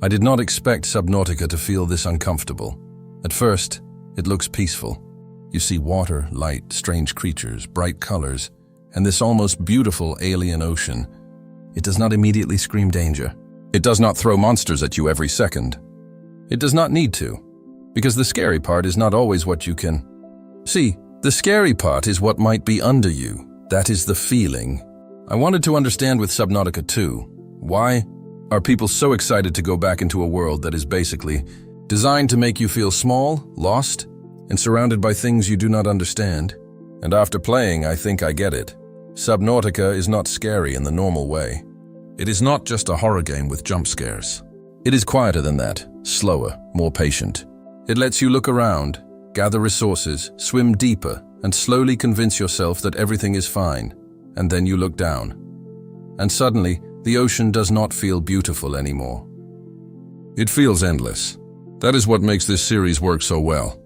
I did not expect Subnautica to feel this uncomfortable. At first, it looks peaceful. You see water, light, strange creatures, bright colors, and this almost beautiful alien ocean. It does not immediately scream danger. It does not throw monsters at you every second. It does not need to, because the scary part is not always what you can see. The scary part is what might be under you. That is the feeling. I wanted to understand with Subnautica 2, why are people so excited to go back into a world that is basically designed to make you feel small, lost, and surrounded by things you do not understand? And after playing, I think I get it. Subnautica is not scary in the normal way. It is not just a horror game with jump scares. It is quieter than that, slower, more patient. It lets you look around, gather resources, swim deeper, and slowly convince yourself that everything is fine. And then you look down. And suddenly, the ocean does not feel beautiful anymore. It feels endless. That is what makes this series work so well.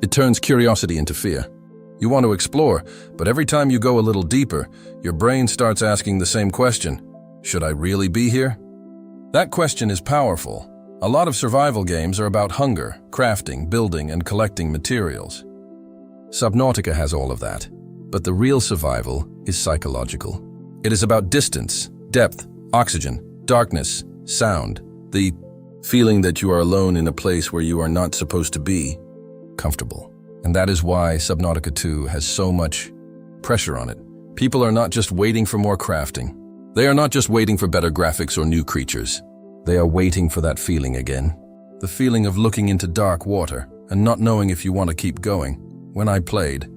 It turns curiosity into fear. You want to explore, but every time you go a little deeper, your brain starts asking the same question. Should I really be here? That question is powerful. A lot of survival games are about hunger, crafting, building, and collecting materials. Subnautica has all of that, but the real survival is psychological. It is about distance, depth, oxygen, darkness, sound, the feeling that you are alone in a place where you are not supposed to be, comfortable. And that is why Subnautica 2 has so much pressure on it. People are not just waiting for more crafting. They are not just waiting for better graphics or new creatures. They are waiting for that feeling again. The feeling of looking into dark water and not knowing if you want to keep going. When I played,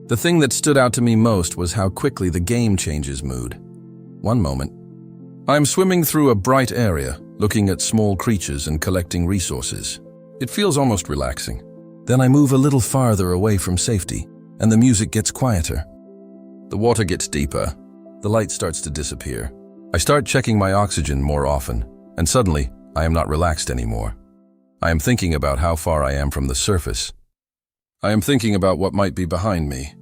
the thing that stood out to me most was how quickly the game changes mood. One moment, I am swimming through a bright area, looking at small creatures and collecting resources. It feels almost relaxing. Then I move a little farther away from safety, and the music gets quieter. The water gets deeper. The light starts to disappear. I start checking my oxygen more often, and suddenly, I am not relaxed anymore. I am thinking about how far I am from the surface. I am thinking about what might be behind me.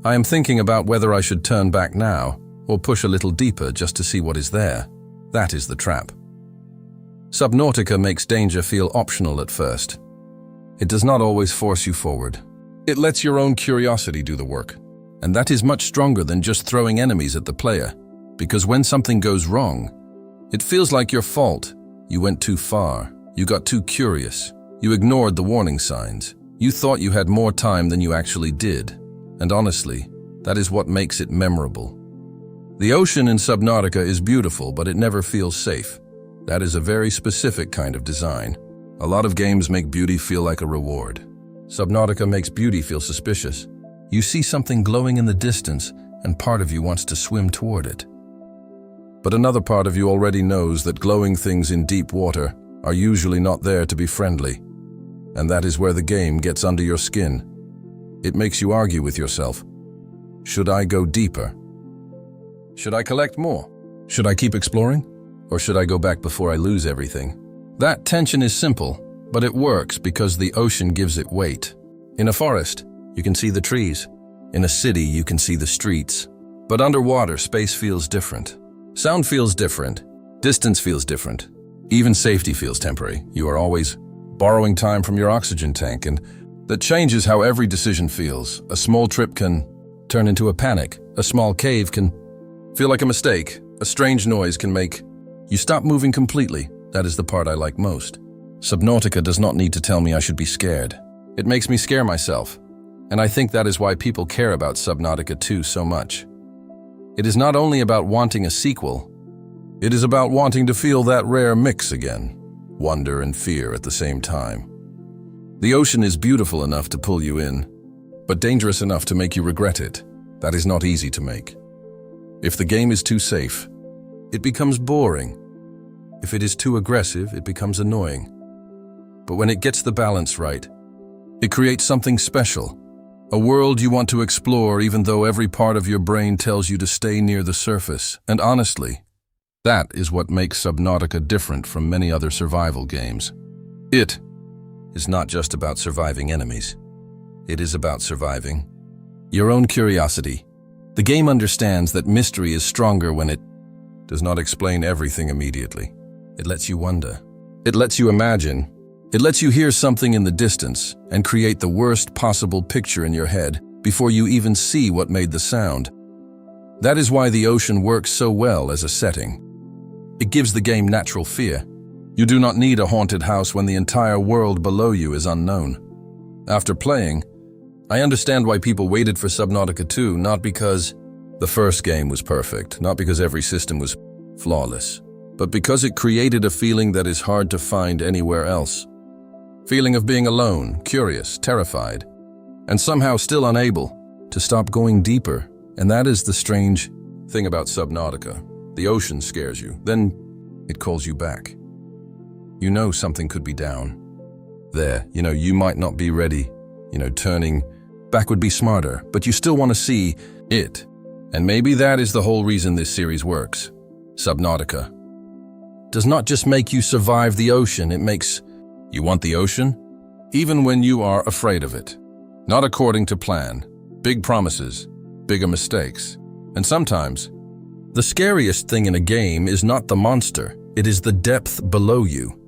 I am thinking about whether I should turn back now, or push a little deeper just to see what is there. That is the trap. Subnautica makes danger feel optional at first. It does not always force you forward. It lets your own curiosity do the work. And that is much stronger than just throwing enemies at the player, because when something goes wrong, it feels like your fault. You went too far. You got too curious. You ignored the warning signs. You thought you had more time than you actually did. And honestly, that is what makes it memorable. The ocean in Subnautica is beautiful, but it never feels safe. That is a very specific kind of design. A lot of games make beauty feel like a reward. Subnautica makes beauty feel suspicious. You see something glowing in the distance, and part of you wants to swim toward it. But another part of you already knows that glowing things in deep water are usually not there to be friendly. And that is where the game gets under your skin. It makes you argue with yourself. Should I go deeper? Should I collect more? Should I keep exploring? Or should I go back before I lose everything? That tension is simple, but it works because the ocean gives it weight. In a forest, you can see the trees. In a city, you can see the streets. But underwater, space feels different. Sound feels different. Distance feels different. Even safety feels temporary. You are always borrowing time from your oxygen tank, and that changes how every decision feels. A small trip can turn into a panic. A small cave can feel like a mistake. A strange noise can make you stop moving completely. That is the part I like most. Subnautica does not need to tell me I should be scared. It makes me scare myself. And I think that is why people care about Subnautica 2 so much. It is not only about wanting a sequel, it is about wanting to feel that rare mix again, wonder and fear at the same time. The ocean is beautiful enough to pull you in, but dangerous enough to make you regret it. That is not easy to make. If the game is too safe, it becomes boring. If it is too aggressive, it becomes annoying. But when it gets the balance right, it creates something special. A world you want to explore even though every part of your brain tells you to stay near the surface. And honestly, that is what makes Subnautica different from many other survival games. It is not just about surviving enemies. It is about surviving your own curiosity. The game understands that mystery is stronger when it does not explain everything immediately. It lets you wonder. It lets you imagine. It lets you hear something in the distance and create the worst possible picture in your head before you even see what made the sound. That is why the ocean works so well as a setting. It gives the game natural fear. You do not need a haunted house when the entire world below you is unknown. After playing, I understand why people waited for Subnautica 2, not because the first game was perfect, not because every system was flawless, but because it created a feeling that is hard to find anywhere else. Feeling of being alone, curious, terrified, and somehow still unable to stop going deeper. And that is the strange thing about Subnautica. The ocean scares you, then it calls you back. You know something could be down there. You might not be ready. Turning back would be smarter, but you still want to see it. And maybe that is the whole reason this series works. Subnautica does not just make you survive the ocean, it makes you want the ocean, even when you are afraid of it. Not according to plan, big promises, bigger mistakes. And sometimes, the scariest thing in a game is not the monster, it is the depth below you.